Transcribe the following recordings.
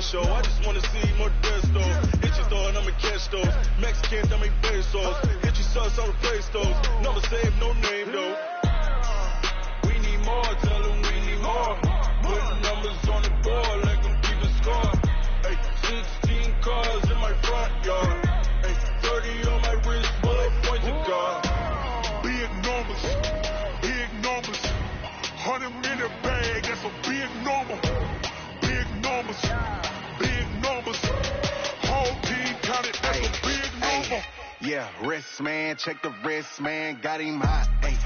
cash show. I just wanna see more desto. Hit your throw and I'ma catch those. Mexicans, I make pesos. Hit your sus, I'll replace those. Never save no name though. We need more, tell them we need more. Putting numbers on the board like I'm keeping score. Hey, 16 cars in my front yard. Hey, 30 on my wrist, bullet points of God. Big numbers, big numbers. 100-minute bag, that's a big number. Big numbers, big numbers. Whole team counted, that's a big number. Yeah, wrist man, check the wrist man, got him hot. Ay,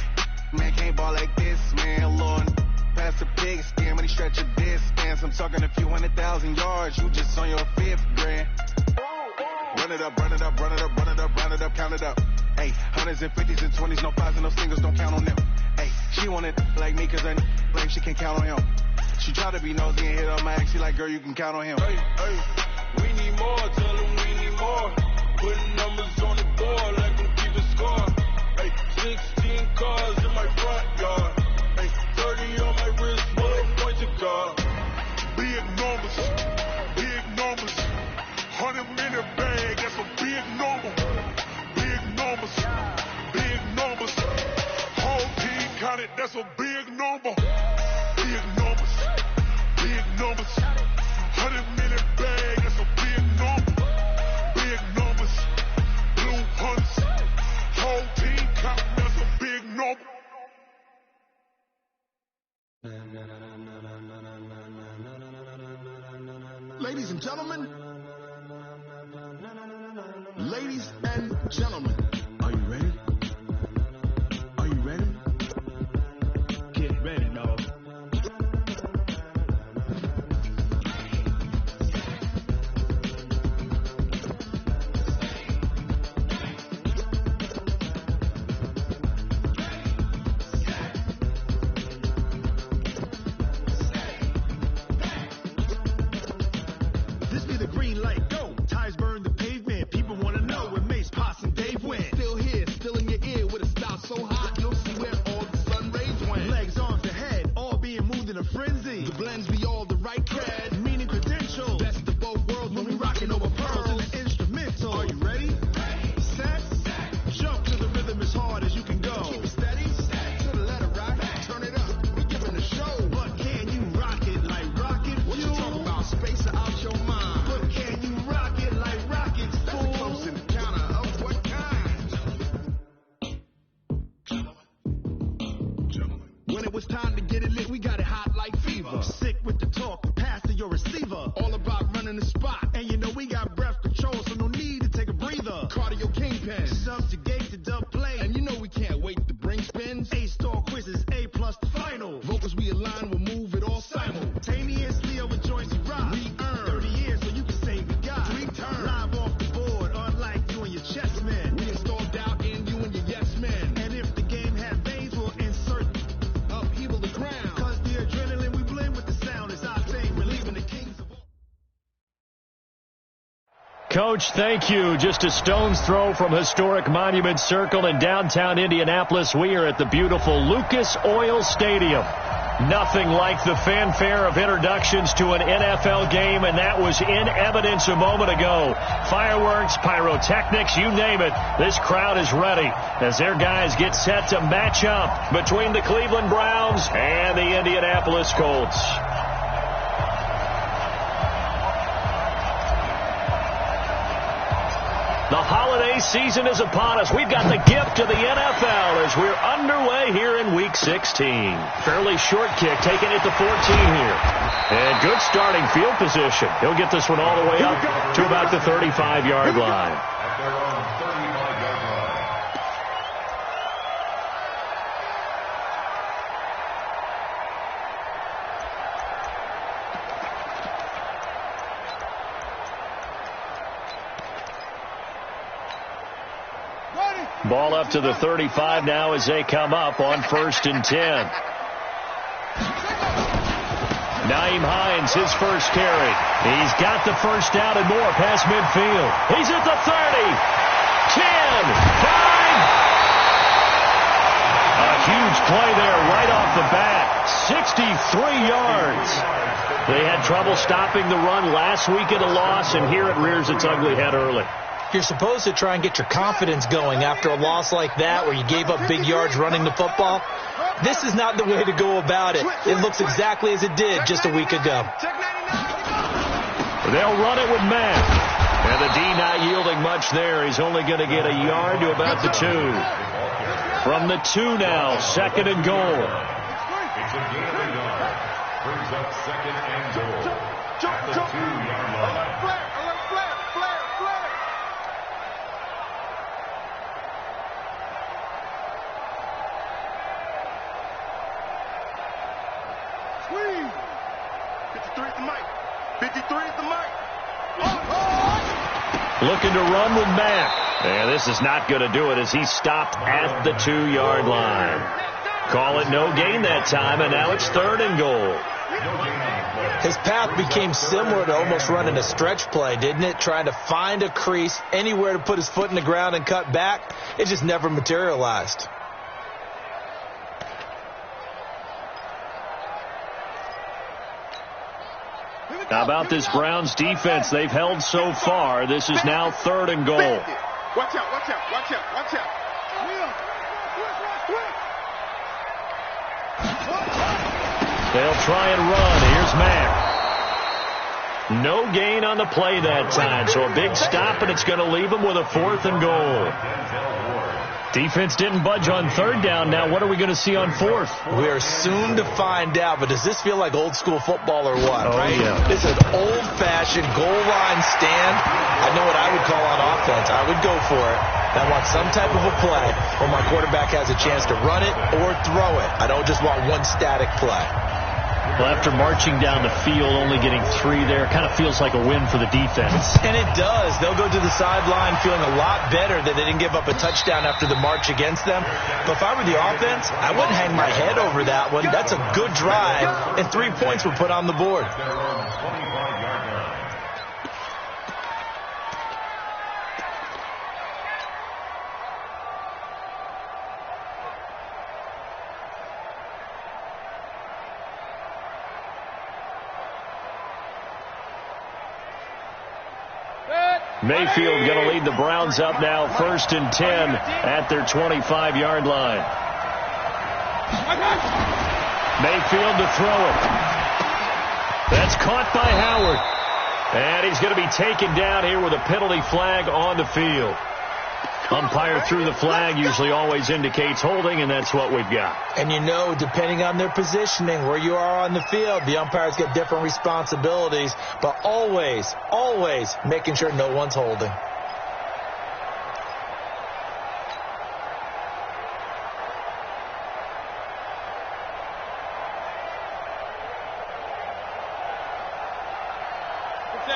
man can't ball like this, man. Lord, past the pig skin when he stretch a distance. I'm talking a few 100,000 yards, you just on your 5th grand. Run it up, run it up, run it up, run it up, run it up, count it up. Hey, hundreds and 50s and 20s, no 5s and no singles, don't count on them. Hey, she want it like me cause her blame, she can't count on him. She try to be nosy and hit up my ex, she like, girl, you can count on him. Hey, hey, we need more, tell them we need more. Putting numbers on the board like I'm keeping score. Hey, 16 cars in my front yard. Hey, 30 on my wrist, bullet points of God. Big numbers, big numbers. 100-minute bag, that's a big number. Big numbers, big numbers. Whole team counted, that's a big number. Big numbers, big numbers. 100-minute bag, that's a big number. Big numbers, blue hunts. Whole team counting, that's a big number. Ladies and gentlemen, ladies and gentlemen, are you ready? Are you ready? Get ready, dog. This be the green light, go. Ties burn the pavement. People wanna know when Mace, Potts, and Dave went. Still here, still in your ear with a style so hot, you'll see where all the sun rays went. Legs, arms, and head, all being moved in a frenzy. The blends be all the right cred, meaning credentials. Best of both worlds when we rocking over pearls in the instrumental. Are you ready? Set, jump to the rhythm as hard as you can go. Keep it steady, to the letter right, turn it up. We giving a show, but can you rock it like rocket fuel? What you talking about? Space out your mind. But can you rock it like rockets, fool? That's a close encounter of what kind? When it was time to get it lit, we got it hot like fever. Sick with the talk, pass to your receiver. All about running the spot. And you know we got breath control, so no need to take a breather. Cardio kingpin, subjugate the dub play. And you know we can't wait to bring spins. A-star quizzes, A+ the final. Vocals we align, we'll move it all simultaneously over joints we rock. We earn 30 years so you can say we got 3 turns. Live off the board, unlike you and your chess men. We install doubt in you and your yes men. And if the game had veins, we'll insert upheaval the ground. Cause the adrenaline we blend with the sound is our thing. Relieving the kings of all. Coach, thank you. Just a stone's throw from historic Monument Circle in downtown Indianapolis. We are at the beautiful Lucas Oil Stadium. Nothing like the fanfare of introductions to an NFL game, and that was in evidence a moment ago. Fireworks, pyrotechnics, you name it. This crowd is ready as their guys get set to match up between the Cleveland Browns and the Indianapolis Colts. The holiday season is upon us. We've got the gift of the NFL as we're underway here in Week 16. Fairly short kick, taking it to 14 here. And good starting field position. He'll get this one all the way up to about the 35-yard line. Ball up to the 35 now as they come up on 1st and 10. Nyheim Hines, his first carry. He's got the first down and more past midfield. He's at the 30, 10, 5. A huge play there right off the bat. 63 yards. They had trouble stopping the run last week in a loss, and here it rears its ugly head early. You're supposed to try and get your confidence going after a loss like that where you gave up big yards running the football. This is not the way to go about it. It looks exactly as it did just a week ago. They'll run it with Mack. And the D not yielding much there. He's only going to get a yard to about the 2. From the 2 now, 2nd and goal. Brings up 2nd and goal. At the 2-yard line. Squeeze. 53 is the mic. 53 is the mic. Looking to run with Mack. And this is not going to do it as he stopped at the 2-yard line. Call it no gain that time, and now it's 3rd and goal. His path became similar to almost running a stretch play, didn't it? Trying to find a crease, anywhere to put his foot in the ground and cut back. It just never materialized. How about this Browns defense? They've held so far. This is now 3rd and goal. Watch out, watch out, watch out, watch out. They'll try and run. Here's Mack. No gain on the play that time, so a big stop, and it's going to leave them with a 4th and goal. Defense didn't budge on 3rd down. Now what are we going to see on 4th? We're soon to find out, but does this feel like old school football or what, Oh, right? yeah. This is an old-fashioned goal line stand. I know what I would call on offense. I would go for it. I want some type of a play where my quarterback has a chance to run it or throw it. I don't just want one static play. Well, after marching down the field, only getting 3 there, kind of feels like a win for the defense. And it does. They'll go to the sideline feeling a lot better that they didn't give up a touchdown after the march against them. But if I were the offense, I wouldn't hang my head over that one. That's a good drive, and 3 points were put on the board. Mayfield going to lead the Browns up now, 1st and 10 at their 25-yard line. Mayfield to throw it. That's caught by Howard. And he's going to be taken down here with a penalty flag on the field. Umpire threw the flag, usually always indicates holding, and that's what we've got. And you know, depending on their positioning, where you are on the field, the umpires get different responsibilities, but always, always making sure no one's holding.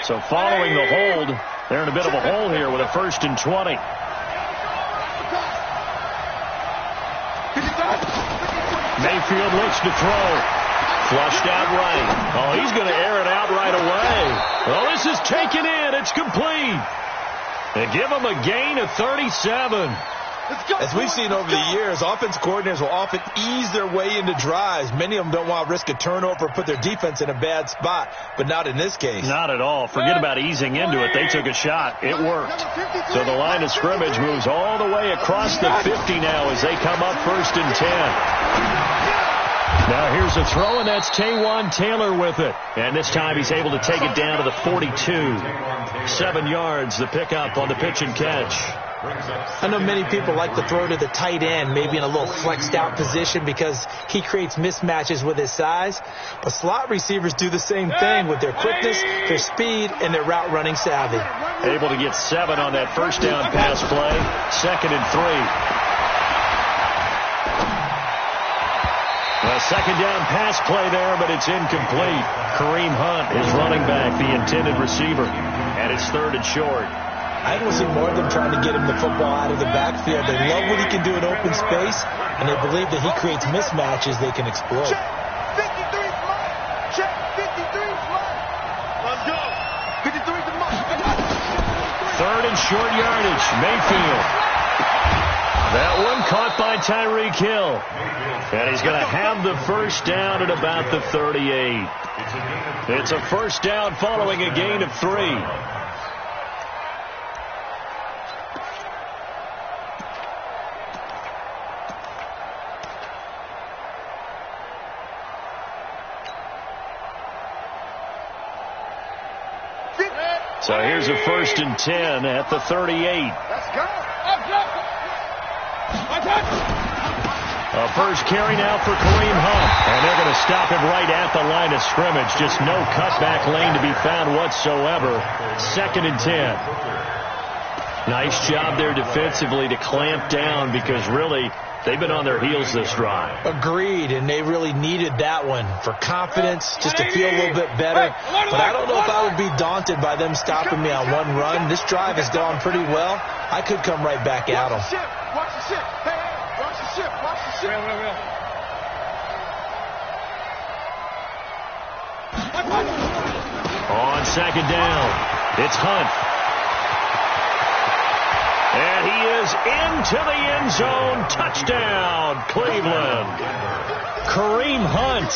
So following the hold, they're in a bit of a hole here with a 1st and 20. Mayfield looks to throw. Flushed out right. Oh, he's going to air it out right away. Well, this is taken in. It's complete. They give him a gain of 37. As we've seen over the years, offense coordinators will often ease their way into drives. Many of them don't want to risk a turnover or put their defense in a bad spot, but not in this case. Not at all. Forget about easing into it. They took a shot. It worked. So the line of scrimmage moves all the way across the 50 now as they come up 1st and 10. Now here's a throw, and that's Taywan Taylor with it. And this time he's able to take it down to the 42. 7 yards, the pickup on the pitch and catch. I know many people like to throw to the tight end, maybe in a little flexed out position because he creates mismatches with his size. But slot receivers do the same thing with their quickness, their speed, and their route running savvy. Able to get 7 on that 1st down pass play. 2nd and 3. A 2nd down pass play there, but it's incomplete. Kareem Hunt is running back, the intended receiver. And it's 3rd and short. I want to see more of them trying to get him the football out of the backfield. They love what he can do in open space, and they believe that he creates mismatches they can exploit. Check 53 smart. Check 53 smart. Let's go. 53 smart. 3rd and short yardage. Mayfield. That one caught by Tyreek Hill. And he's going to have the first down at about the 38. It's a first down following a gain of 3. So here's a 1st and 10 at the 38. Let's go. A first carry now for Kareem Hunt. And they're going to stop him right at the line of scrimmage. Just no cutback lane to be found whatsoever. 2nd and 10. Nice job there defensively to clamp down because really they've been on their heels this drive. Agreed, and they really needed that one for confidence, just to feel a little bit better. But I don't know if I would be daunted by them stopping me on one run. This drive has gone pretty well. I could come right back at them. Watch the ship. Hey, watch the ship. Watch the ship. On 2nd down, it's Hunt. And he is into the end zone. Touchdown, Cleveland. Kareem Hunt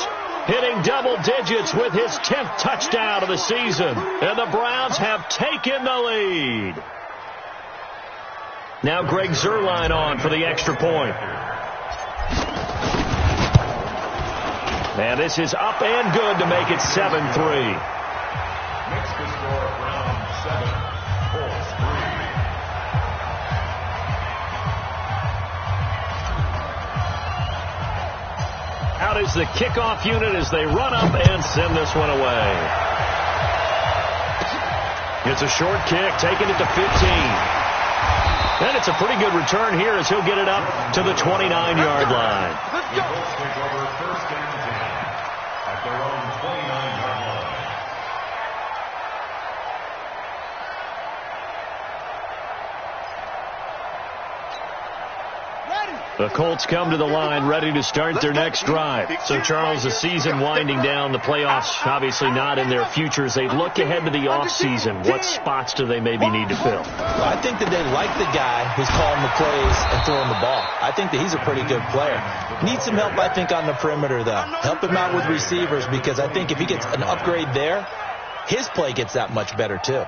hitting double digits with his 10th touchdown of the season. And the Browns have taken the lead. Now Greg Zuerlein on for the extra point. And this is up and good to make it 7-3. Next to score, Browns 7, Colts 3. Out is the kickoff unit as they run up and send this one away. It's a short kick, taking it to 15. And it's a pretty good return here as he'll get it up to the 29-yard line. Let's go. Colts take over 1st and 10 at their own 29-yard line. The Colts come to the line ready to start their next drive. So, Charles, the season winding down, the playoffs obviously not in their futures. They look ahead to the offseason. What spots do they maybe need to fill? Well, I think that they like the guy who's calling the plays and throwing the ball. I think that he's a pretty good player. Needs some help, I think, on the perimeter, though. Help him out with receivers because I think if he gets an upgrade there, his play gets that much better, too.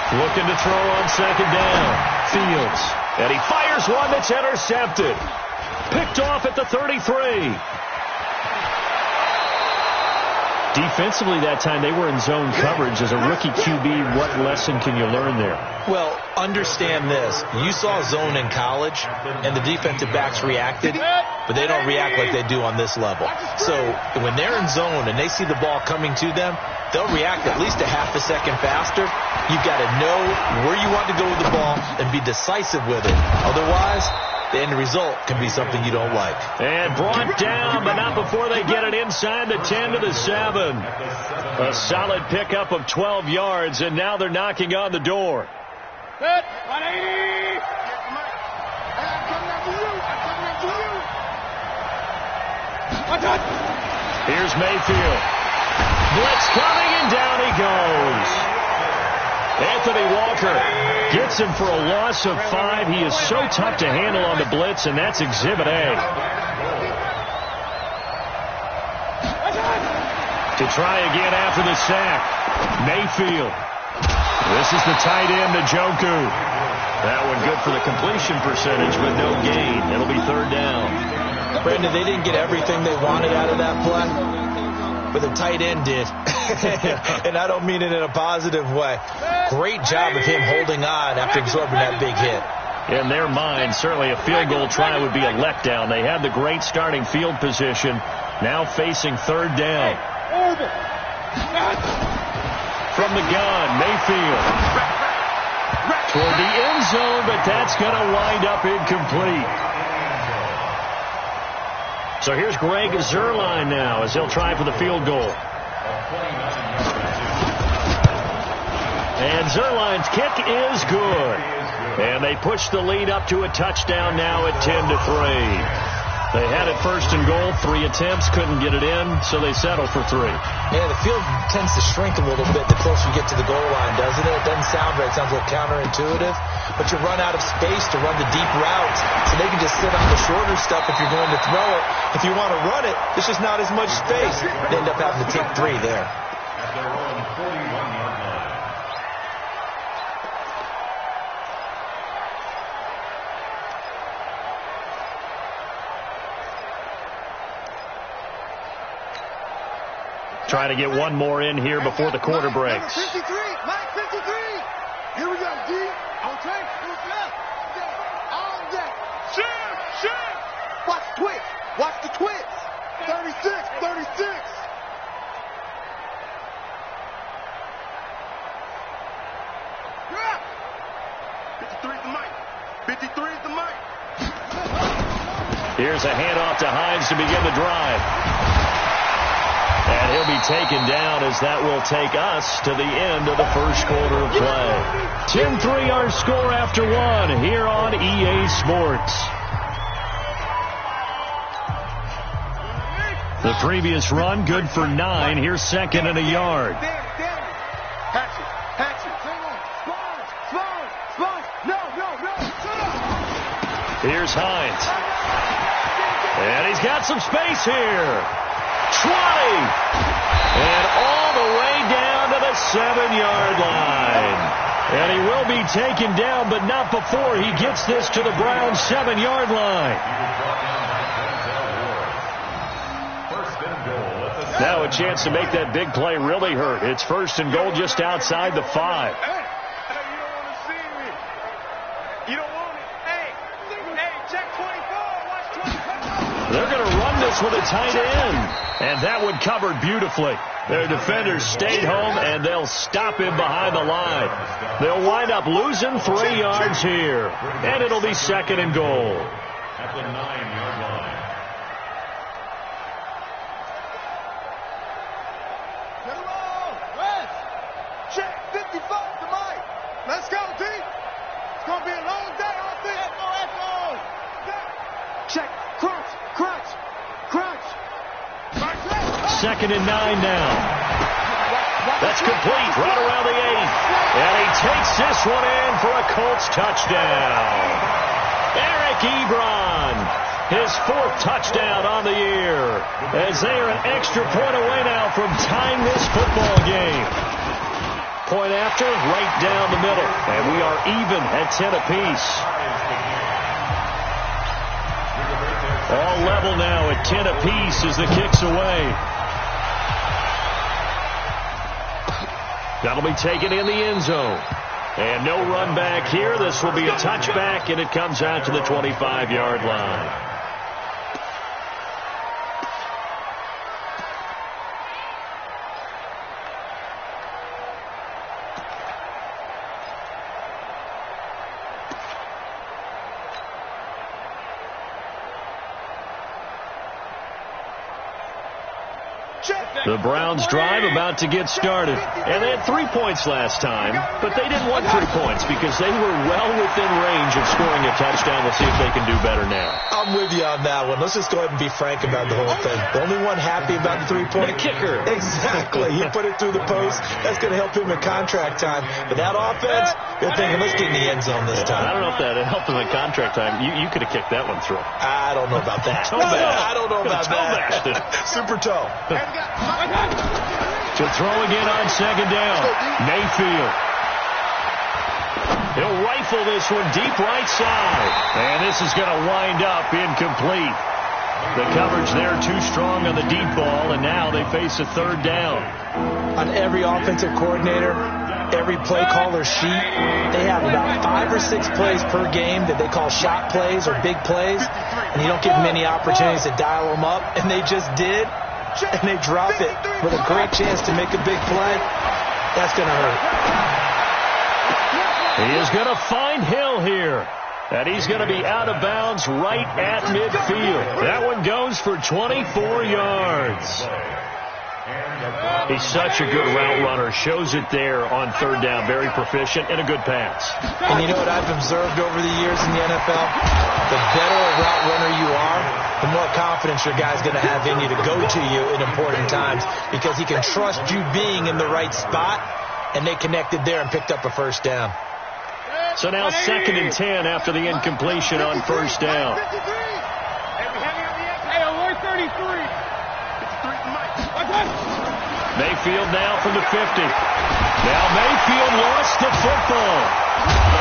Looking to throw on 2nd down. Fields. And he fires one that's intercepted. Picked off at the 33. Defensively that time, they were in zone coverage. As a rookie QB, what lesson can you learn there? Well, understand this. You saw zone in college, and the defensive backs reacted, but they don't react like they do on this level. So when they're in zone and they see the ball coming to them, they'll react at least a half a second faster. You've got to know where you want to go with the ball and be decisive with it. Otherwise, the end result can be something you don't like. And brought down, but not before they get it inside the 10 to the 7. A solid pickup of 12 yards, and now they're knocking on the door. Hit 180. I'm coming after you. Here's Mayfield. Blitz coming, and down he goes. Anthony Walker gets him for a loss of 5. He is so tough to handle on the blitz, and that's Exhibit A. To try again after the sack. Mayfield. This is the tight end, Njoku. That one good for the completion percentage, but no gain. It'll be 3rd down. Brandon, they didn't get everything they wanted out of that play, but the tight end did. And I don't mean it in a positive way. Great job of him holding on after absorbing that big hit. In their mind, certainly a field goal try would be a letdown. They had the great starting field position, now facing 3rd down. From the gun, Mayfield. Toward the end zone, but that's going to wind up incomplete. So here's Greg Zuerlein now as he'll try for the field goal. And Zuerlein's kick is good. And they push the lead up to a touchdown now at 10-3. They had it first and goal, 3 attempts, couldn't get it in, so they settled for 3. Yeah, the field tends to shrink a little bit the closer you get to the goal line, doesn't it? It doesn't sound right. It sounds a little counterintuitive. But you run out of space to run the deep routes, so they can just sit on the shorter stuff if you're going to throw it. If you want to run it, there's just not as much space. They end up having to take 3 there. At their own 41-yard line. Trying to get one more in here before the quarter breaks. 53, Mike 53. Here we go, D. Okay, who's left? On deck. Shit. Watch the twitch. Watch the twitch. 36. Yeah. 53 is the mic. 53 is the mic. Here's a handoff to Hines to begin the drive. And he'll be taken down as that will take us to the end of the first quarter of play. 10-3 our score after 1 here on EA Sports. The previous run good for 9. Here's second and a yard. Hatch it. Spine. No. Here's Hines. And he's got some space here. 20. And all the way down to the 7-yard line. And he will be taken down, but not before he gets this to the Browns' 7-yard line. Now a chance to make that big play really hurt. It's first and goal just outside the 5. Hey, you don't want to see me. You don't want it. Hey, check 24. Watch 24. They're going to run this with a tight end. And that one covered beautifully. Their defenders stayed home, and they'll stop him behind the line. They'll wind up losing 3 yards here. And it'll be second and goal. At the 9-yard line. Get it on. West. Check 55 to Mike. Let's go, D. It's going to be a long day out there. Echo. Check. Crunch. Second and 9 now. That's complete right around the 8. And he takes this one in for a Colts touchdown. Eric Ebron, his 4th touchdown on the year. As they are an extra point away now from tying this football game. Point after, right down the middle. And we are even at 10 apiece. All level now at 10 apiece as the kick's away. That'll be taken in the end zone. And no run back here. This will be a touchback, and it comes out to the 25-yard line. The Browns drive about to get started. And they had 3 points last time, but they didn't want 3 points because they were well within range of scoring a touchdown. We'll see if they can do better now. I'm with you on that one. Let's just go ahead and be frank about the whole thing. The only one happy about the 3-point. The kicker. Exactly. He put it through the post. That's going to help him in contract time. But that offense, they're thinking, let's get in the end zone this time. I don't know if that helped him in contract time. You could have kicked that one through. I don't know about that. I don't know about that. Super toe. To throw again on second down. Mayfield. He'll rifle this one deep right side. And this is going to wind up incomplete. The coverage there too strong on the deep ball, and now they face a 3rd down. On every offensive coordinator, every play caller sheet, they have about 5 or 6 plays per game that they call shot plays or big plays, and you don't get many opportunities to dial them up, and they just did. And they drop it with a great chance to make a big play. That's going to hurt. He is going to find Hill here. And he's going to be out of bounds right at midfield. That one goes for 24 yards. He's such a good route runner. Shows it there on third down. Very proficient and a good pass. And you know what I've observed over the years in the NFL? The better a route runner you are, the more confidence your guy's going to have in you to go to you in important times because he can trust you being in the right spot, and they connected there and picked up a first down. So now 2nd and 10 after the incompletion on first down. Mayfield now from the 50. Now Mayfield lost the football.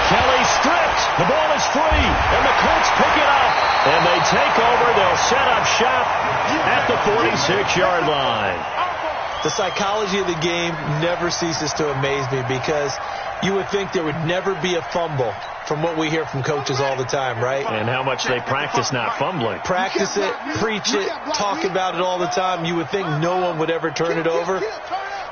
Kelly stripped. The ball is free, and the Colts pick it up. And they take over. They'll set up shop at the 46-yard line. The psychology of the game never ceases to amaze me because you would think there would never be a fumble from what we hear from coaches all the time, right? And how much they practice not fumbling. Practice it, preach it, talk about it all the time. You would think no one would ever turn it over.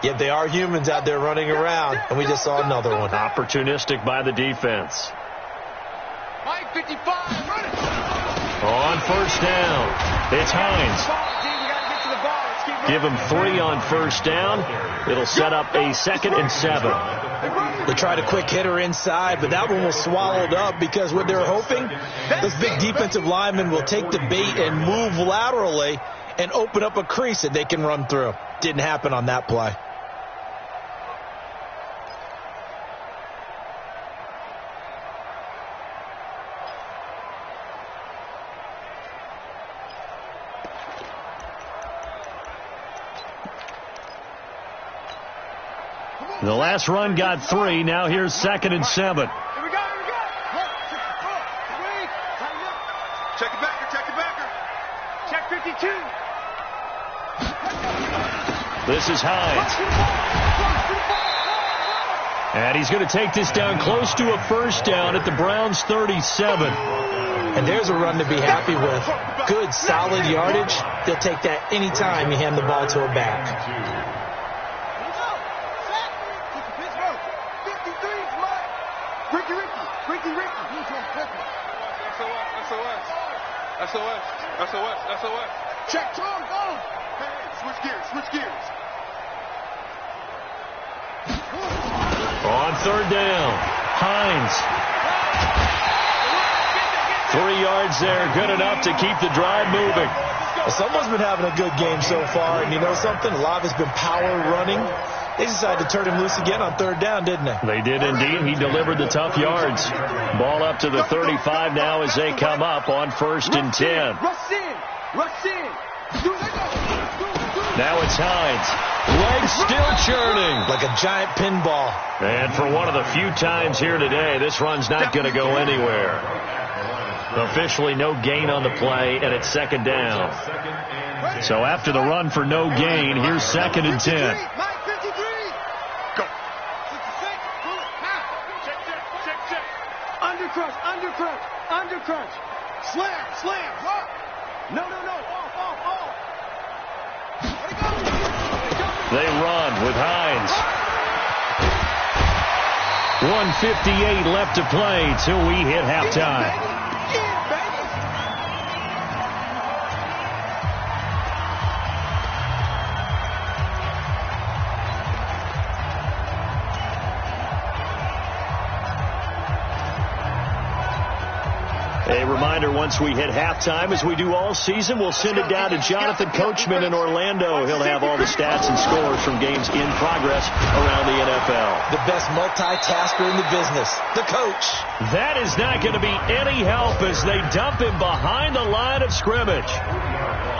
Yet they are humans out there running around, and we just saw another one. Opportunistic by the defense. On first down, it's Hines. Give him 3 on first down. It'll set up a 2nd and 7. They tried a quick hitter inside, but that one was swallowed up because what they were hoping, those big defensive linemen will take the bait and move laterally and open up a crease that they can run through. Didn't happen on that play. The last run got 3. Now here's 2nd and 7. Here we go. Check it backer. Check 52. This is Hines. And he's going to take this down close to a first down at the Browns' 37. And there's a run to be happy with. Good, solid yardage. They'll take that anytime you hand the ball to a back. SOS. Check, Tom, go. Hey, switch gears. On third down, Hines. 3 yards there, good enough to keep the drive moving. Well, someone's been having a good game so far, and you know something? A lot of it's been power running. They decided to turn him loose again on third down, didn't they? They did indeed. He delivered the tough yards. Ball up to the 35 now as they come up on 1st and 10. Rush in. Now it's Hines. Legs still churning. Like a giant pinball. And for one of the few times here today, this run's not going to go anywhere. Officially no gain on the play, and it's 2nd down. So after the run for no gain, here's 2nd and 10. Undercrunch. Slam. No. Off. They run with Hines. 1:58 left to play till we hit halftime. A reminder, once we hit halftime, as we do all season, we'll send it down to Jonathan Coachman in Orlando. He'll have all the stats and scores from games in progress around the NFL. The best multitasker in the business, the coach. That is not going to be any help as they dump him behind the line of scrimmage.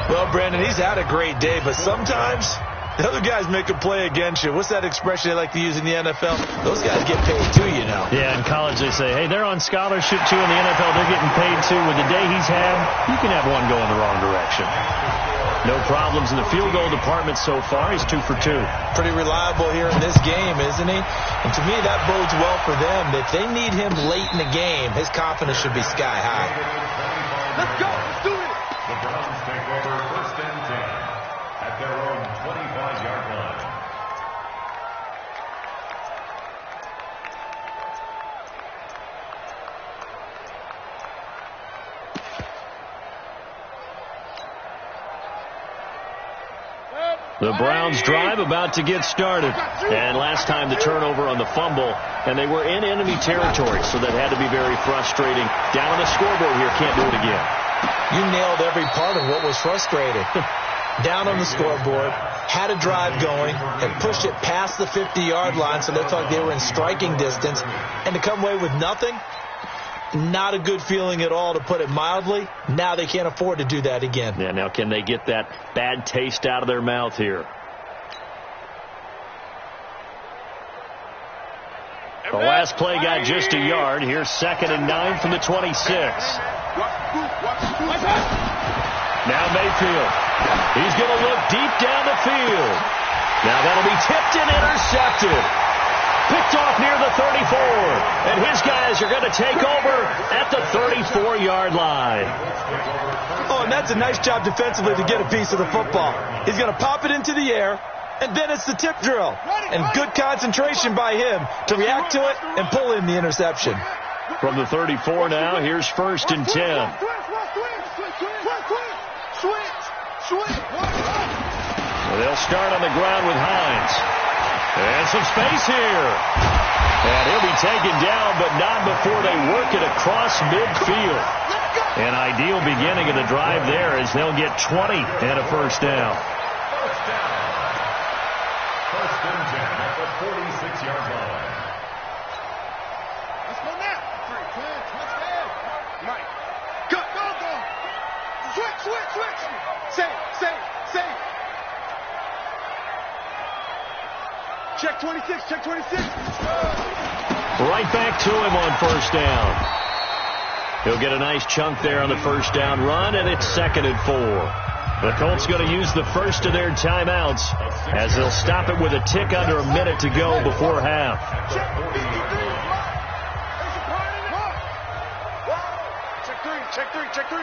Well, Brandon, he's had a great day, but sometimes the other guys make a play against you. What's that expression they like to use in the NFL? Those guys get paid too, you know. Yeah, in college they say, hey, they're on scholarship too. In the NFL, they're getting paid too. With the day he's had, you can have one go in the wrong direction. No problems in the field goal department so far. He's 2 for 2. Pretty reliable here in this game, isn't he? And to me, that bodes well for them. If they need him late in the game, his confidence should be sky high. Let's go. Let's do it. The Browns take over 1st and 10 at their own 25-yard line. The Browns drive about to get started. And last time the turnover on the fumble, and they were in enemy territory, so that had to be very frustrating. Down on the scoreboard here, can't do it again. You nailed every part of what was frustrating. Down on the scoreboard, had a drive going, and pushed it past the 50-yard line, so they thought they were in striking distance. And to come away with nothing, not a good feeling at all, to put it mildly. Now they can't afford to do that again. Yeah, now can they get that bad taste out of their mouth here? The last play got just a yard. Here's 2nd and 9 from the 26. Now Mayfield. He's going to look deep down the field. Now that'll be tipped and intercepted. Picked off near the 34. And his guys are going to take over at the 34-yard line. Oh, and that's a nice job defensively to get a piece of the football. He's going to pop it into the air, and then it's the tip drill. And good concentration by him to react to it and pull in the interception. From the 34 now, here's 1st and 10. They'll start on the ground with Hines. And some space here. And he'll be taken down, but not before they work it across midfield. An ideal beginning of the drive there, as they'll get 20 and a first down. First and 10 at the 46-yard line. Let's go now. 3, 10, let's go. Mike. Go. Switch. Say. Check 26. Right back to him on first down. He'll get a nice chunk there on the first down run, and it's 2nd and 4. The Colts going to use the first of their timeouts, as they'll stop it with a tick under a minute to go before half. Check 13. Check 13.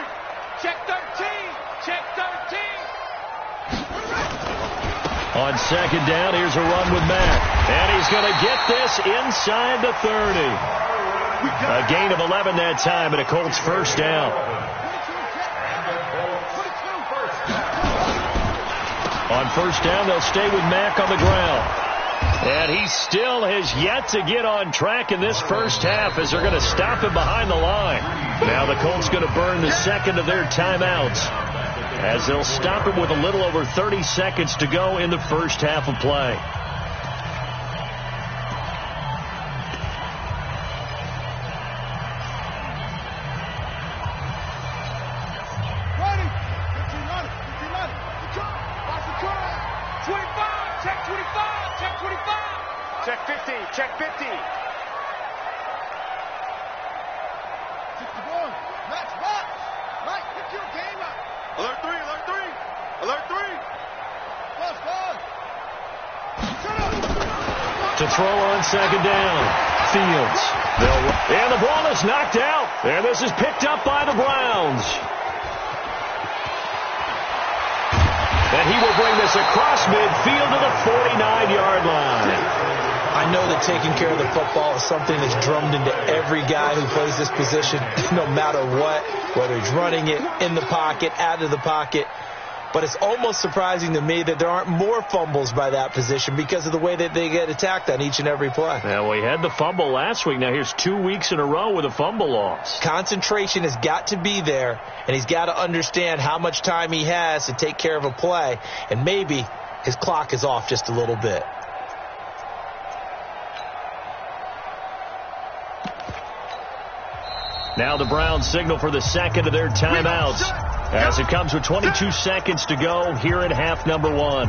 On 2nd down, here's a run with Mack. And he's going to get this inside the 30. A gain of 11 that time, and a Colts first down. On first down, they'll stay with Mack on the ground. And he still has yet to get on track in this first half, as they're going to stop him behind the line. Now the Colts going to burn the second of their timeouts, as they'll stop him with a little over 30 seconds to go in the first half of play. Ready. 15, watch the curve. 25. Check 25. Check 50. Check 50. 61. Match box. Mike, pick your game up. Alert 3. To throw on 2nd down. Fields. And the ball is knocked out. And this is picked up by the Browns. And he will bring this across midfield to the 49-yard line. I know that taking care of the football is something that's drummed into every guy who plays this position, no matter what, whether he's running it, in the pocket, out of the pocket. But it's almost surprising to me that there aren't more fumbles by that position because of the way that they get attacked on each and every play. Well, we had the fumble last week. Now here's 2 weeks in a row with a fumble loss. Concentration has got to be there, and he's got to understand how much time he has to take care of a play, and maybe his clock is off just a little bit. Now the Browns signal for the second of their timeouts, as it comes with 22 seconds to go here in half number 1.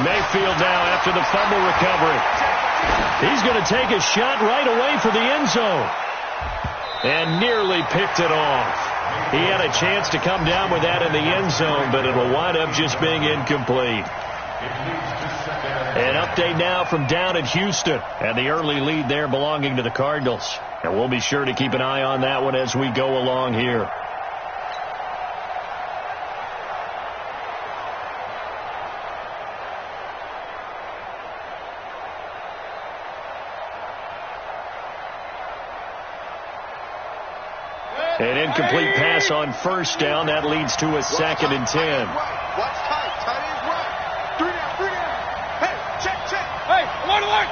Mayfield now after the fumble recovery. He's going to take a shot right away for the end zone. and nearly picked it off. He had a chance to come down with that in the end zone, but it will wind up just being incomplete. An update now from down at Houston, and the early lead there belonging to the Cardinals. And we'll be sure to keep an eye on that one as we go along here. An incomplete pass on first down. That leads to a 2nd and 10. Watch tight. Tight ends right. 3 down. Hey, check. Hey, alert.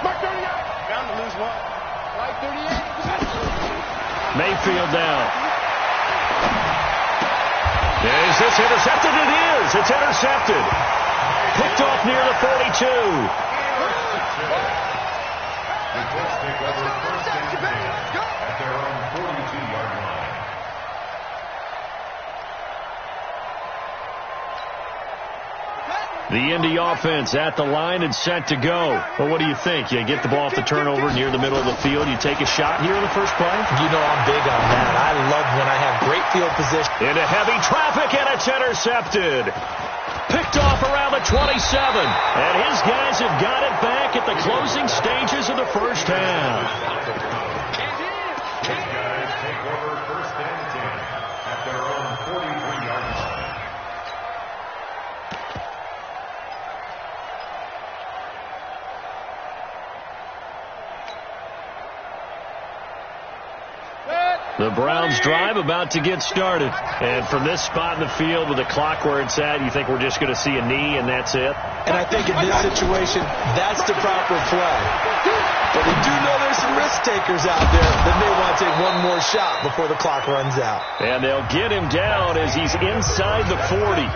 Mark 38. Bound to lose one. Right 38. Mayfield down. Is this intercepted? It is. It's intercepted. Picked off near the 42. The Colts take over 1st and 10 at their own 42-yard line. The Indy offense at the line and set to go. Well, what do you think? You get the ball off the turnover near the middle of the field. You take a shot here in the first play? You know I'm big on that. I love when I have great field position. Into heavy traffic, and it's intercepted. Picked off around the 27. And his guys have got it back at the closing stages of the first half. His guys take over 1st and 10 at their own 43-yard line. The Browns drive about to get started. And from this spot in the field with the clock where it's at, you think we're just going to see a knee and that's it? And I think in this situation, that's the proper play. But we do know there's some risk takers out there that may want to take one more shot before the clock runs out. And they'll get him down as he's inside the 40.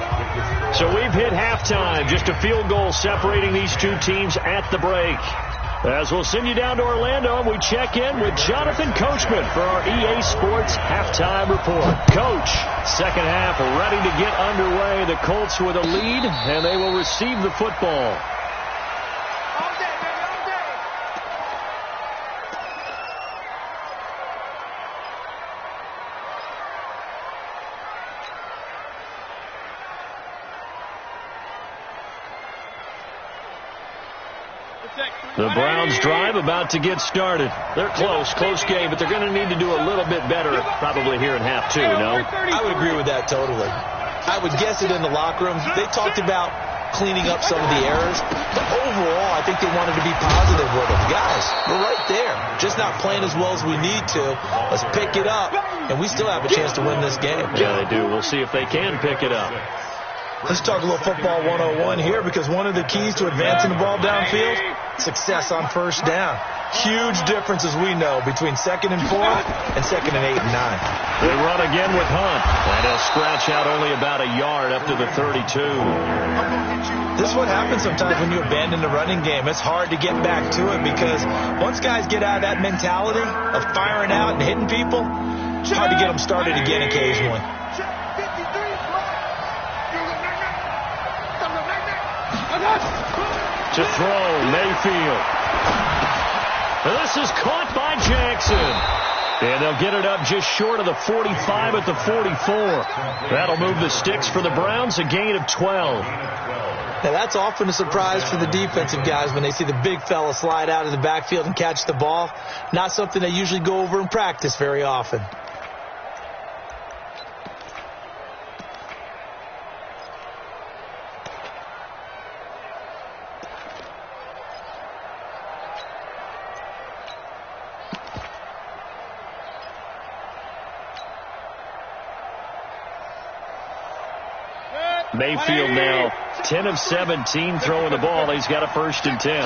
So we've hit halftime. Just a field goal separating these two teams at the break. As we'll send you down to Orlando, we check in with Jonathan Coachman for our EA Sports Halftime Report. Coach, second half ready to get underway. The Colts with a lead, and they will receive the football. The Browns drive about to get started. They're close game, but they're going to need to do a little bit better probably here in half two, no? I would agree with that totally. I would guess it in the locker room. They talked about cleaning up some of the errors, but overall, I think they wanted to be positive with them. Guys, we're right there. Just not playing as well as we need to. Let's pick it up, and we still have a chance to win this game. Yeah, they do. We'll see if they can pick it up. Let's talk a little football 101 here, because one of the keys to advancing the ball downfield, success on first down. Huge difference, as we know, between 2nd and 4 and 2nd and 8 and 9. They run again with Hunt, and he'll scratch out only about a yard up to the 32. This is what happens sometimes when you abandon the running game. It's hard to get back to it, because once guys get out of that mentality of firing out and hitting people, it's hard to get them started again occasionally. To throw, Mayfield. This is caught by Jackson. And they'll get it up just short of the 45 at the 44. That'll move the sticks for the Browns, a gain of 12. Now, that's often a surprise for the defensive guys when they see the big fella slide out of the backfield and catch the ball. Not something they usually go over in practice very often. Mayfield now 10 of 17 throwing the ball. He's got a 1st and 10.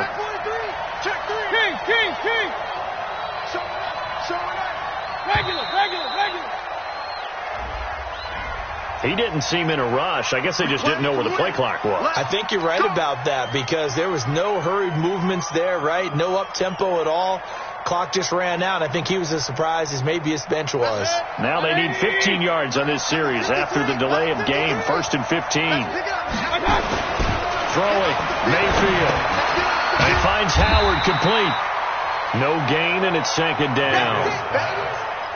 Check 3. King. Regular. He didn't seem in a rush. I guess they just didn't know where the play clock was. I think you're right about that, because there was no hurried movements there, right? No up-tempo at all. Clock just ran out. I think he was as surprised as maybe his bench was. Now they need 15 yards on this series after the delay of game. 1st and 15. Throwing, Mayfield. And he finds Howard complete. No gain, and it's second down.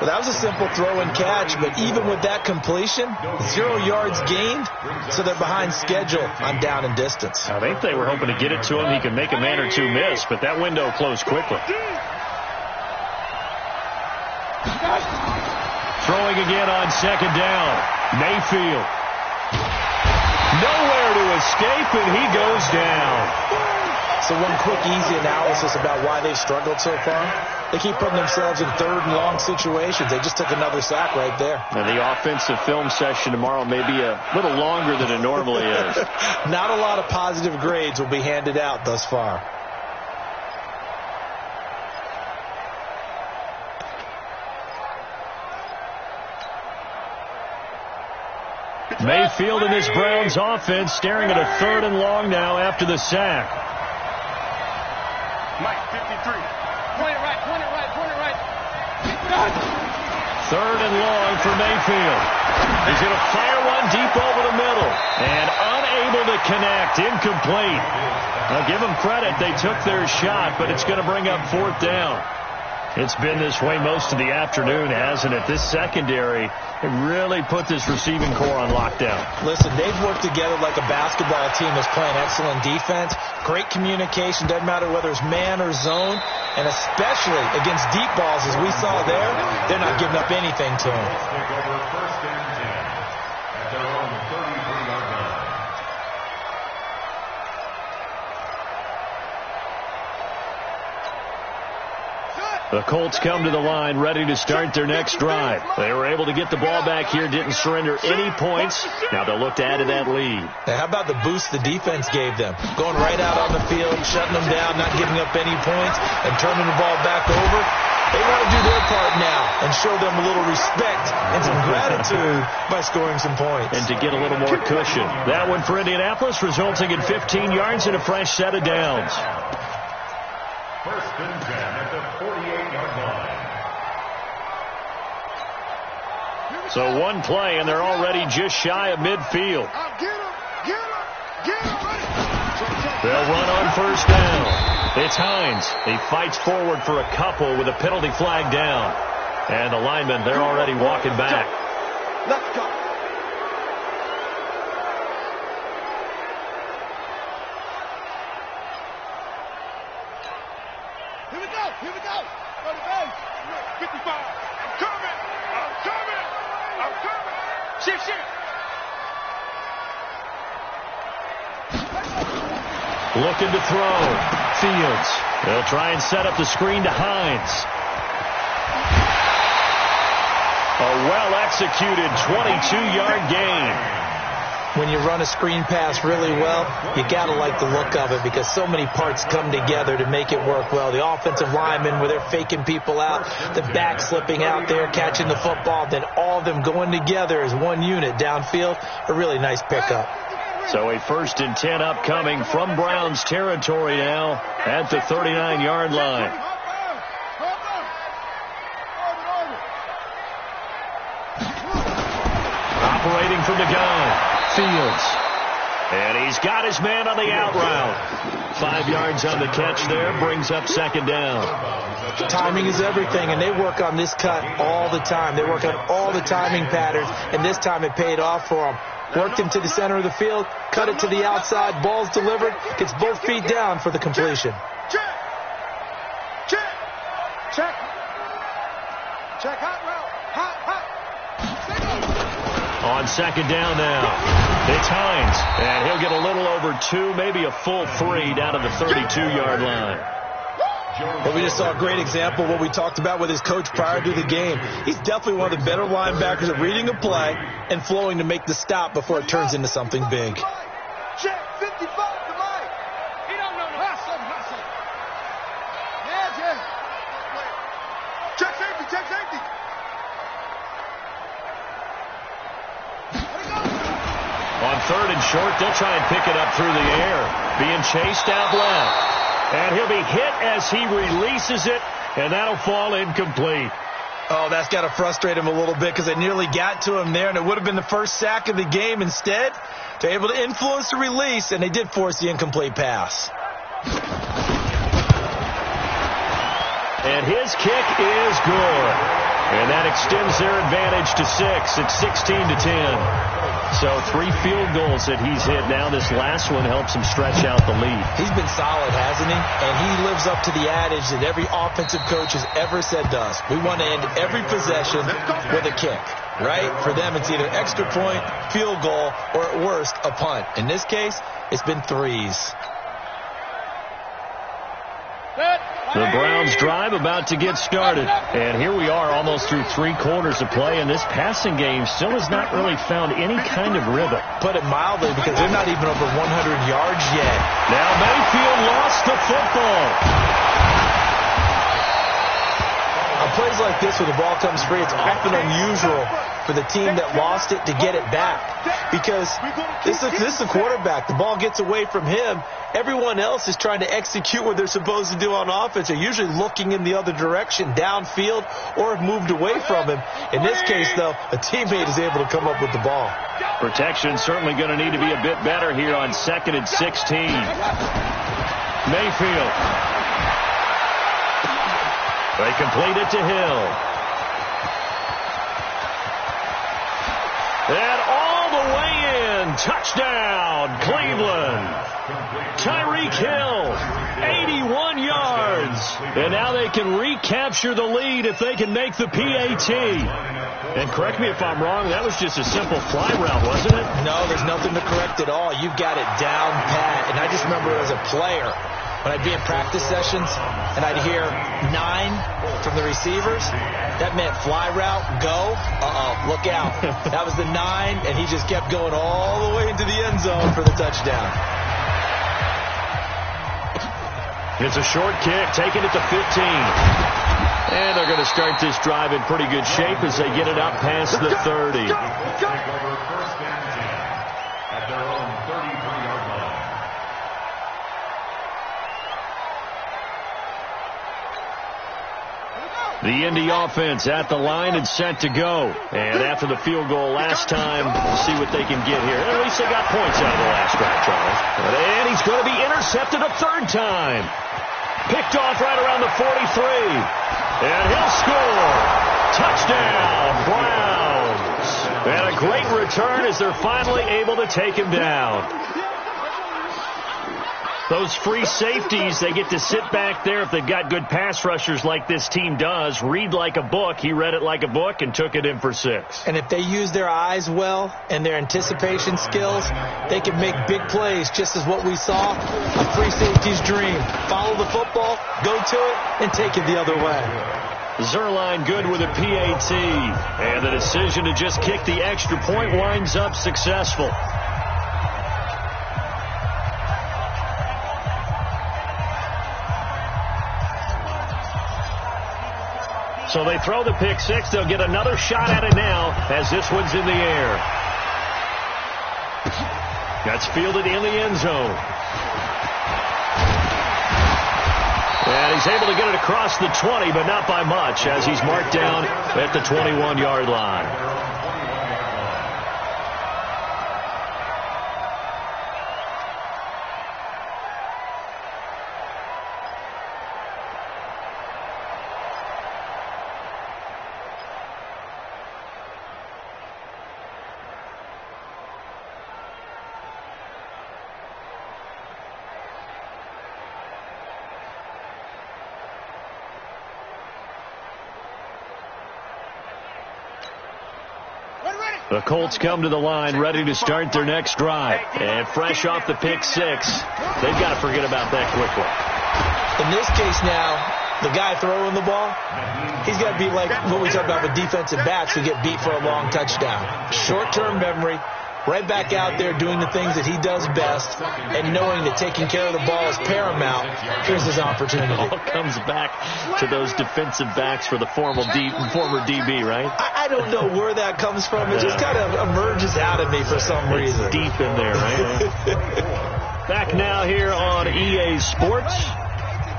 Well, that was a simple throw and catch, but even with that completion, 0 yards gained, so they're behind schedule on down and distance. I think they were hoping to get it to him. He could make a man or two miss, but that window closed quickly. Throwing again on second down. Mayfield. Nowhere to escape, and he goes down. So one quick, easy analysis about why they've struggled so far. They keep putting themselves in third and long situations. They just took another sack right there. And the offensive film session tomorrow may be a little longer than it normally is. Not a lot of positive grades will be handed out thus far. Mayfield and this Browns offense staring at a 3rd and long now after the sack. Mike, 53. Point it right. 3rd and long for Mayfield. He's going to fire one deep over the middle. And unable to connect. Incomplete. Now give them credit. They took their shot, but it's going to bring up 4th down. It's been this way most of the afternoon, hasn't it? This secondary really put this receiving core on lockdown. Listen, they've worked together like a basketball team that's playing excellent defense. Great communication, doesn't matter whether it's man or zone. And especially against deep balls, as we saw there, they're not giving up anything to them. Take over 1st and 10 at their own 33-yard line. The Colts come to the line ready to start their next drive. They were able to get the ball back here, didn't surrender any points. Now they'll look to add to that lead. Now, how about the boost the defense gave them? Going right out on the field, shutting them down, not giving up any points, and turning the ball back over. They want to do their part now and show them a little respect and some gratitude by scoring some points. And to get a little more cushion. That one for Indianapolis, resulting in 15 yards and a fresh set of downs. 1st and 10 at the 48-yard line. So one play, and they're already just shy of midfield. They'll run on 1st down. It's Hines. He fights forward for a couple with a penalty flag down. And the linemen, they're already walking back. Let's go. Here we go. Go to base. 55. I'm coming. Shift. Looking to throw. Fields. They'll try and set up the screen to Hines. A well-executed 22-yard gain. When you run a screen pass really well, you got to like the look of it because so many parts come together to make it work well. The offensive linemen, where they're faking people out, the back slipping out there, catching the football, then all of them going together as one unit downfield. A really nice pickup. So a 1st and 10 upcoming from Browns territory now at the 39-yard line. Operating from the gun. Fields. And he's got his man on the out route. 5 yards on the catch there, brings up 2nd down. Timing is everything, and they work on this cut all the time. They work on all the timing patterns, and this time it paid off for them. Worked him to the center of the field, cut it to the outside, ball's delivered, gets both feet down for the completion. Check hot route. Hot. On 2nd down now, it's Hines, and he'll get a little over 2, maybe a full 3 down to the 32-yard line. Well, we just saw a great example of what we talked about with his coach prior to the game. He's definitely one of the better linebackers at reading a play and flowing to make the stop before it turns into something big. Check 55 to Mike. He don't know. Not safe. Yeah. Check safety. On 3rd and short, they'll try and pick it up through the air. Being chased out left. And he'll be hit as he releases it, and that'll fall incomplete. Oh, that's got to frustrate him a little bit because they nearly got to him there, and it would have been the first sack of the game. Instead, they're able to influence the release, and they did force the incomplete pass. And his kick is good. And that extends their advantage to 6. It's 16-10. So 3 field goals that he's hit now. This last one helps him stretch out the lead. He's been solid, hasn't he? And he lives up to the adage that every offensive coach has ever said to us. We want to end every possession with a kick, right? For them, it's either extra point, field goal, or at worst, a punt. In this case, it's been 3s. The Browns drive about to get started. And here we are almost through 3 quarters of play, and this passing game still has not really found any kind of rhythm. Put it mildly, because they're not even over 100 yards yet. Now Mayfield lost the football. On plays like this where the ball comes free, it's often unusual for the team that lost it to get it back. Because this is the quarterback. The ball gets away from him. Everyone else is trying to execute what they're supposed to do on offense. They're usually looking in the other direction, downfield, or have moved away from him. In this case, though, a teammate is able to come up with the ball. Protection certainly going to need to be a bit better here on 2nd and 16. Mayfield. They complete it to Hill. And all the way in. Touchdown, Cleveland. Tyreek Hill, 81 yards. And now they can recapture the lead if they can make the PAT. And correct me if I'm wrong, that was just a simple fly route, wasn't it? No, there's nothing to correct at all. You've got it down pat. And I just remember as a player, when I'd be in practice sessions and I'd hear 9 from the receivers, that meant fly route, go, look out. That was the 9, and he just kept going all the way into the end zone for the touchdown. It's a short kick, taking it to 15. And they're going to start this drive in pretty good shape as they get it up past the 30. Take over 1st and 10 at their own 33-yard line. The Indy offense at the line and set to go. And after the field goal last time, we'll see what they can get here. At least they got points out of the last drive, Charles. And he's going to be intercepted a 3rd time. Picked off right around the 43. And he'll score. Touchdown, Browns. And a great return as they're finally able to take him down. Those free safeties, they get to sit back there if they've got good pass rushers like this team does. Read like a book. He read it like a book and took it in for 6. And if they use their eyes well and their anticipation skills, they can make big plays, just as what we saw. A free safety's dream. Follow the football, go to it, and take it the other way. Zerline good with a PAT. And the decision to just kick the extra point winds up successful. So they throw the pick 6. They'll get another shot at it now as this one's in the air. That's fielded in the end zone. And he's able to get it across the 20, but not by much, as he's marked down at the 21-yard line. The Colts come to the line ready to start their next drive. And fresh off the pick 6, they've got to forget about that quickly. In this case now, the guy throwing the ball, he's got to be like what we talk about with defensive backs who get beat for a long touchdown. Short-term memory, right back out there doing the things that he does best, and knowing that taking care of the ball is paramount. Here's his opportunity. It all comes back to those defensive backs for the former DB, right? I don't know where that comes from. It just kind of emerges out of me for some reason. It's deep in there, right? Back now here on EA Sports.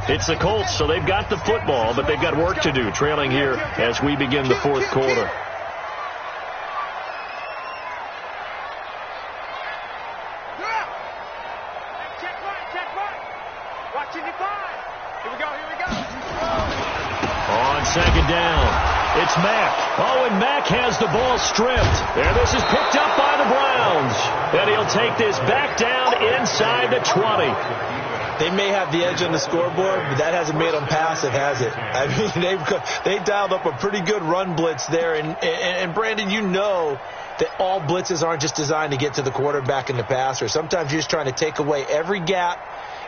It's the Colts, so they've got the football, but they've got work to do, trailing here as we begin the 4th quarter. second down. It's Mack. Oh, and Mack has the ball stripped. And this is picked up by the Browns. And he'll take this back down inside the 20. They may have the edge on the scoreboard, but that hasn't made them passive, has it? I mean, they dialed up a pretty good run blitz there. And Brandon, you know that all blitzes aren't just designed to get to the quarterback and the passer. Sometimes you're just trying to take away every gap,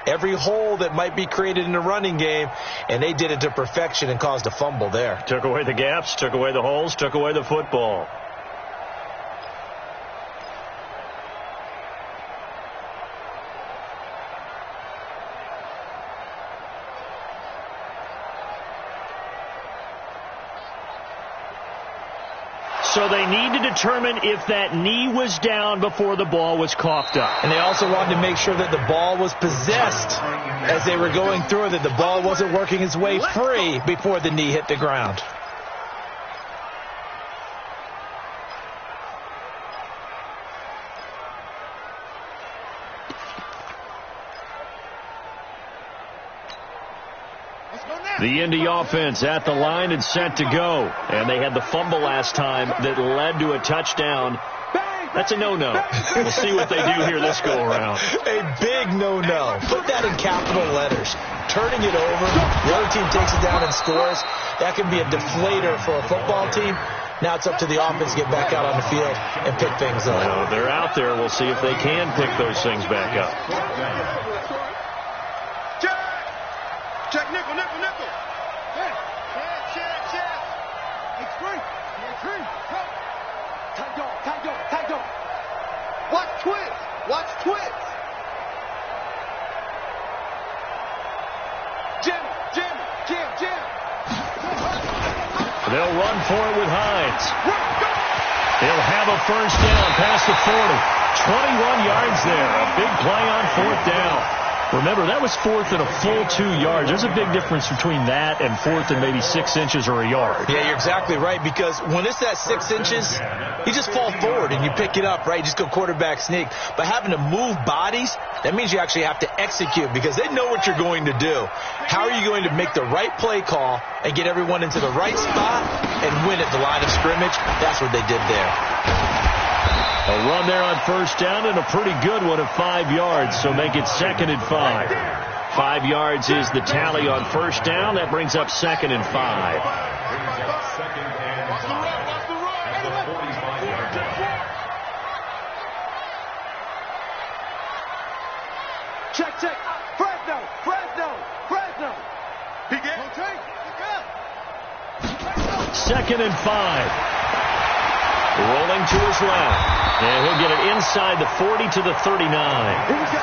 every hole that might be created in the running game, and they did it to perfection and caused a fumble there. Took away the gaps, took away the holes, took away the football. So they need to determine if that knee was down before the ball was coughed up. And they also wanted to make sure that the ball was possessed as they were going through it, that the ball wasn't working its way free before the knee hit the ground. The Indy offense at the line and set to go. And they had the fumble last time that led to a touchdown. That's a no-no. We'll see what they do here this go-around. A big no-no. Put that in capital letters. Turning it over, the other team takes it down and scores. That can be a deflator for a football team. Now it's up to the offense to get back out on the field and pick things up. Well, they're out there. We'll see if they can pick those things back up. Check nickel, nickel, nickel. Check. Extreme. Tight dog. Watch twist. Jam. They'll run for it with Hines. They'll have a first down past the 40. 21 yards there. A big play on fourth down. Remember, that was fourth and a full 2 yards. There's a big difference between that and fourth and maybe 6 inches or a yard. Yeah, you're exactly right, because when it's that 6 inches, you just fall forward and you pick it up, right? You just go quarterback sneak. But having to move bodies, that means you actually have to execute, because they know what you're going to do. How are you going to make the right play call and get everyone into the right spot and win at the line of scrimmage? That's what they did there. A run there on first down, and a pretty good one of 5 yards, so make it 2nd and 5. 5 yards is the tally on first down. That brings up 2nd and 5. Check. Fresno. He get. 2nd and 5. Rolling to his left. And he'll get it inside the 40 to the 39.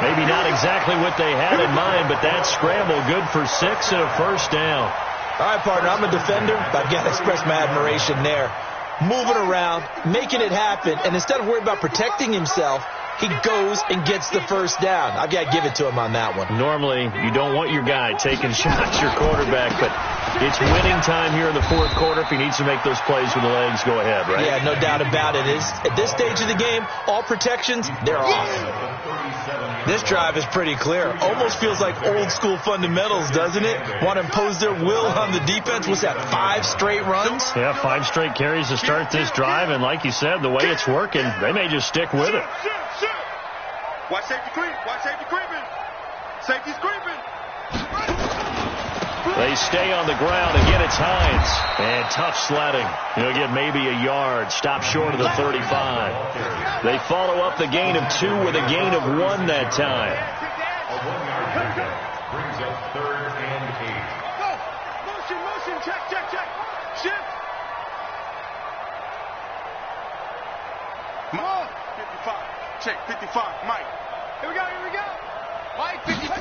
Maybe not exactly what they had in mind, but that scramble good for 6 and a first down. All right, partner, I'm a defender, but I've got to express my admiration there. Moving around, making it happen, and instead of worrying about protecting himself, he goes and gets the first down. I've got to give it to him on that one. Normally, you don't want your guy taking shots, your quarterback, but it's winning time here in the fourth quarter. If he needs to make those plays with the legs, go ahead, right? Yeah, no doubt about it. At this stage of the game, all protections, they're off. This drive is pretty clear. Almost feels like old school fundamentals, doesn't it? Want to impose their will on the defense. What's that, 5 straight runs? Yeah, 5 straight carries to start this drive, and like you said, the way it's working, they may just stick with it. Watch safety creeping. Safety's creeping. They stay on the ground. Again, it's Hines. And tough sledding. He'll get maybe a yard. Stop short of the 35. They follow up the gain of 2 with a gain of 1 that time. A 1-yard pickup brings up 3rd and 8. Go. Motion. Check. Shift. Come on. 55. Check. 55. Mike. Here we go. Mike, 55.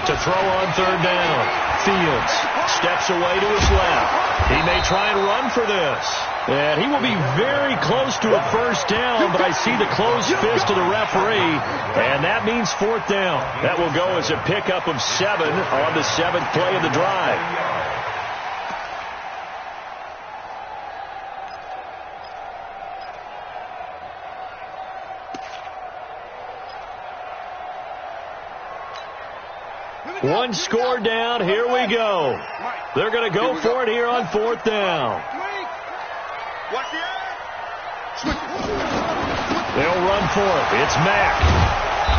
To throw on 3rd down. Fields steps away to his left. He may try and run for this. And he will be very close to a first down, but I see the closed fist of the referee, and that means 4th down. That will go as a pickup of 7 on the 7th play of the drive. One score down. Here we go. They're going to go for it here on 4th down. They'll run for it. It's Mack.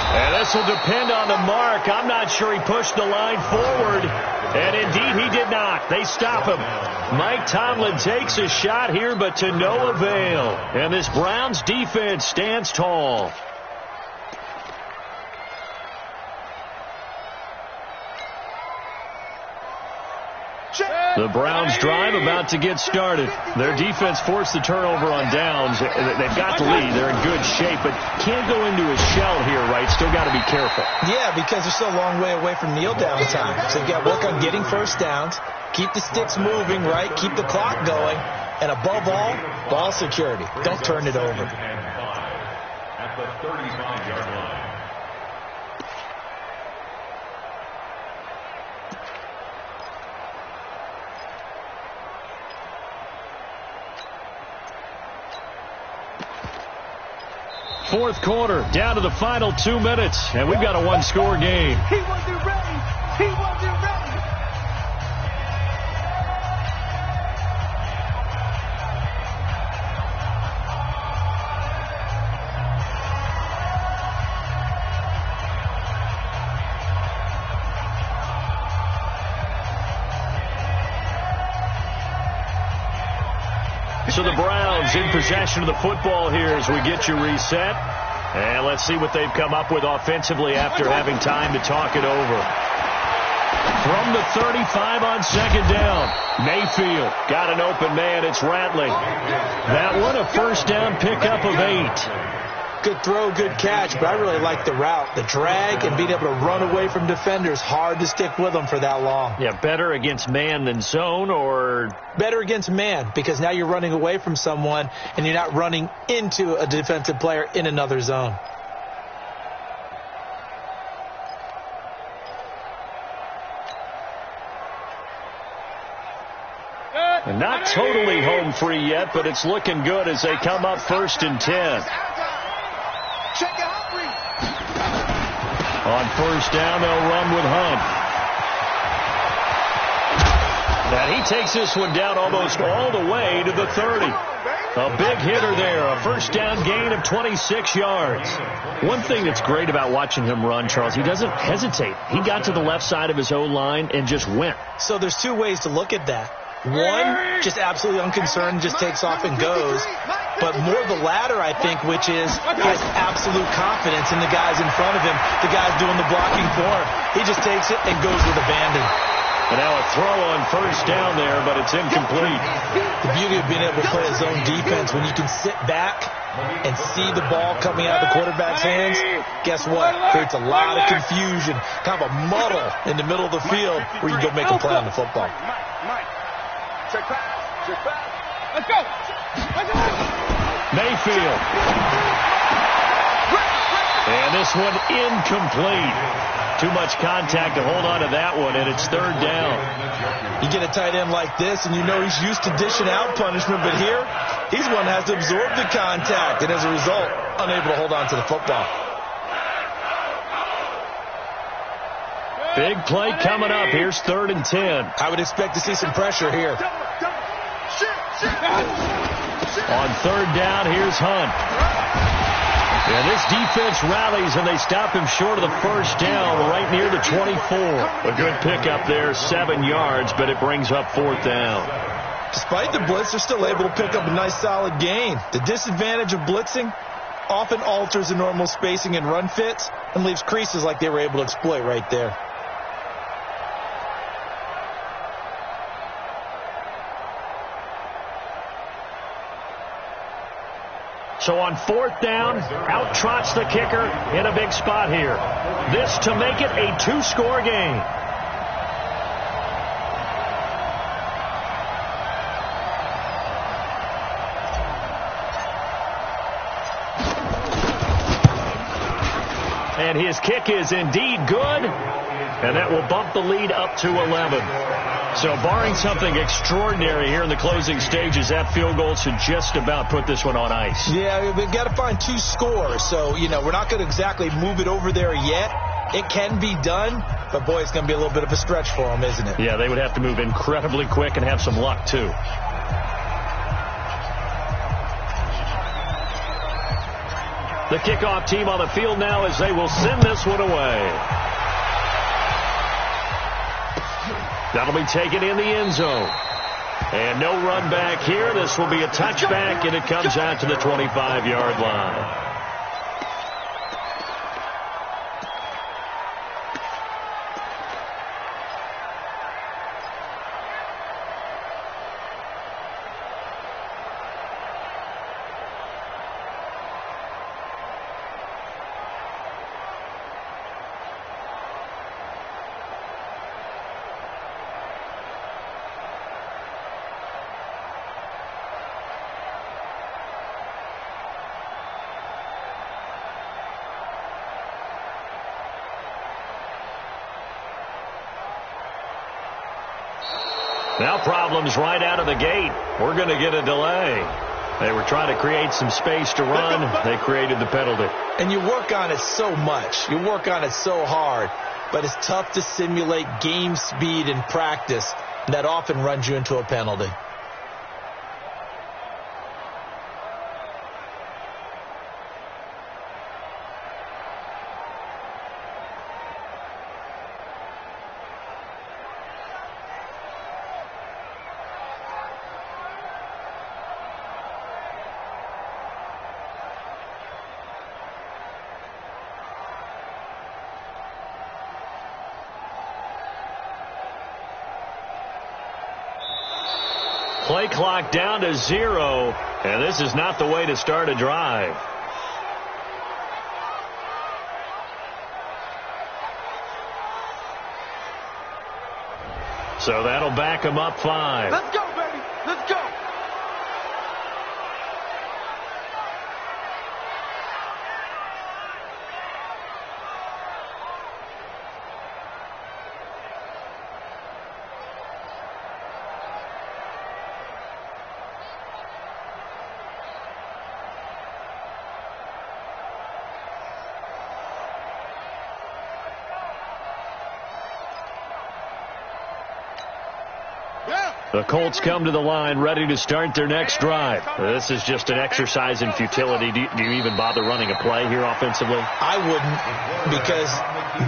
And this will depend on the mark. I'm not sure he pushed the line forward. And indeed he did not. They stop him. Mike Tomlin takes a shot here, but to no avail. And this Browns defense stands tall. The Browns drive about to get started. Their defense forced the turnover on downs. They've got the lead. They're in good shape, but can't go into a shell here, right? Still got to be careful. Yeah, because they're still a long way away from kneel down time. So you've got to work on getting first downs, keep the sticks moving, right? Keep the clock going. And above all, ball security. Don't turn it over. At the 35-yard line. Fourth quarter, down to the final 2 minutes, and we've got a one-score game. He wasn't ready. He wasn't ready. So the Browns in possession of the football here as we get you reset. And let's see what they've come up with offensively after having time to talk it over. From the 35 on 2nd down, Mayfield got an open man. It's Ratley. That one a first down pickup of 8. Good throw, good catch, but I really like the route. The drag and being able to run away from defenders. Hard to stick with them for that long. Yeah, better against man than zone, or? Better against man, because now you're running away from someone and you're not running into a defensive player in another zone. And not totally home free yet, but it's looking good as they come up 1st and 10. On 1st down, they'll run with Hunt. And he takes this one down almost all the way to the 30. A big hitter there, a first down gain of 26 yards. One thing that's great about watching him run, Charles, he doesn't hesitate. He got to the left side of his O-line and just went. So there's two ways to look at that. One, just absolutely unconcerned, just takes off and goes. But more the latter, I think, which is he has absolute confidence in the guys in front of him, the guys doing the blocking for him. He just takes it and goes with abandon. And now a throw on first down there, but it's incomplete. The beauty of being able to play his own defense, when you can sit back and see the ball coming out of the quarterback's hands, guess what? Creates a lot of confusion, kind of a muddle in the middle of the field where you can go make a play on the football. Check pass. Check pass. Let's go. Let's go. Mayfield. And this one incomplete. Too much contact to hold on to that one, and it's 3rd down. You get a tight end like this, and you know he's used to dishing out punishment, but here, he's one that has to absorb the contact, and as a result, unable to hold on to the football. Big play coming up. Here's 3rd and 10. I would expect to see some pressure here. On 3rd down, here's Hunt. And this defense rallies, and they stop him short of the first down right near the 24. A good pickup there, 7 yards, but it brings up 4th down. Despite the blitz, they're still able to pick up a nice solid gain. The disadvantage of blitzing often alters the normal spacing and run fits and leaves creases like they were able to exploit right there. So on 4th down, out trots the kicker in a big spot here. This to make it a 2-score game. And his kick is indeed good, and that will bump the lead up to 11. So barring something extraordinary here in the closing stages, that field goal should just about put this one on ice. Yeah, we've got to find 2 scores. So, we're not going to exactly move it over there yet. It can be done, But, boy, it's going to be a little bit of a stretch for them, isn't it? Yeah, they would have to move incredibly quick and have some luck, too. The kickoff team on the field now as they will send this one away. That'll be taken in the end zone. And no run back here. This will be a touchback, and it comes out to the 25-yard line. Now problems right out of the gate. We're going to get a delay. They were trying to create some space to run. They created the penalty. And you work on it so much. You work on it so hard. But it's tough to simulate game speed in practice. And that often runs you into a penalty. Play clock down to 0, and this is not the way to start a drive. So that'll back them up 5. Let's go, baby. Let's go. The Colts come to the line ready to start their next drive. This is just an exercise in futility. Do you even bother running a play here offensively? I wouldn't, because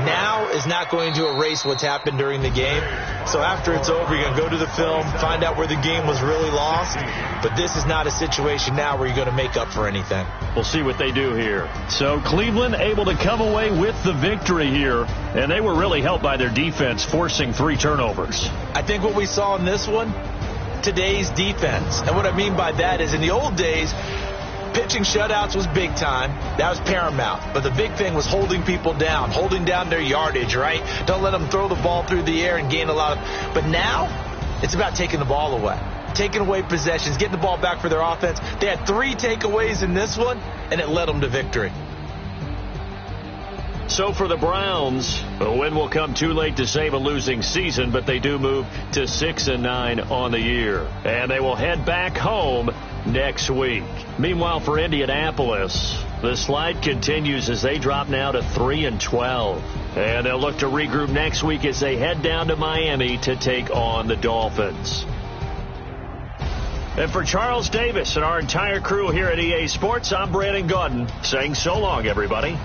now is not going to erase what's happened during the game. So after it's over, you're going to go to the film, find out where the game was really lost. But this is not a situation now where you're going to make up for anything. We'll see what they do here. So Cleveland able to come away with the victory here, and they were really helped by their defense forcing 3 turnovers. I think what we saw in this one, today's defense. And what I mean by that is in the old days, pitching shutouts was big time. That was paramount. But the big thing was holding people down, holding down their yardage, right? Don't let them throw the ball through the air and gain a lot of... But now, it's about taking the ball away. Taking away possessions, getting the ball back for their offense. They had 3 takeaways in this one, and it led them to victory. So for the Browns, a win will come too late to save a losing season, but they do move to 6-9 on the year. And they will head back home next week. Meanwhile, for Indianapolis, the slide continues as they drop now to 3-12. And they'll look to regroup next week as they head down to Miami to take on the Dolphins. And for Charles Davis and our entire crew here at EA Sports, I'm Brandon Gaudin saying so long, everybody.